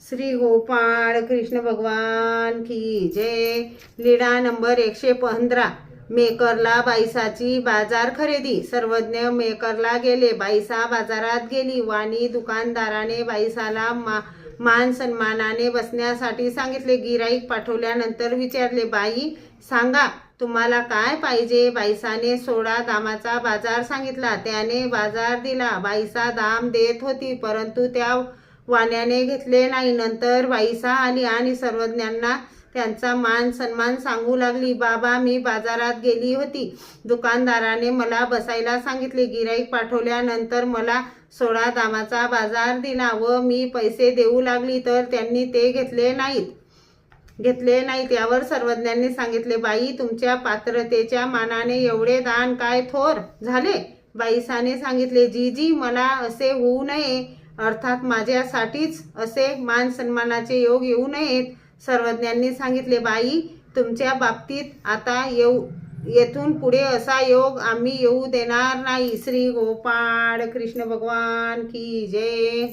श्री गोपाळ कृष्ण भगवान की जय। Leda number 115। मेकरला बाईसाची बाजार खरेदी। सर्वज्ञ मेकरला गेले। बाईसा बाजारात गेली। वाणी दुकानदाराने बाईसाला मान सन्मानाने बसण्यासाठी सांगितले। गिराईक पाठवल्यानंतर विचारले, बाई सांगा तुम्हाला काय पाहिजे? बाईसाने 16 दामाचा बाजार सांगितला। त्याने बाजार दिला। बाईसा दाम देत होती, परंतु त्या वाण्याने घेतले नाही। नंतर बाईसा आली आणि सर्वज्ञांना त्यांचा मान सन्मान सांगू लागली। बाबा, मी बाजारात गेली होती। दुकानदाराने मला बसायला सांगितले। गिराईक पाठवल्यानंतर मला 16 दामाचा बाजार दिला व मी पैसे देऊ लागली तर त्यांनी ते घेतले नाहीत। यावर सर्वज्ञांनी सांगितले, बाई तुमच्या पात्रतेच्या मानाने एवढे दान काय थोर झाले? बाईसाने सांगितले, जीजी मला असे होऊ नये, अर्थात माझ्यासाठीच असे मान सन्मानाचे योग येऊ नयेत। सर्वज्ञांनी सांगितले, बाई तुमच्या बाबतीत आता येथून पुढे असा योग आम्ही येऊ देणार नाही। श्री गोपाळ कृष्ण भगवान की जय।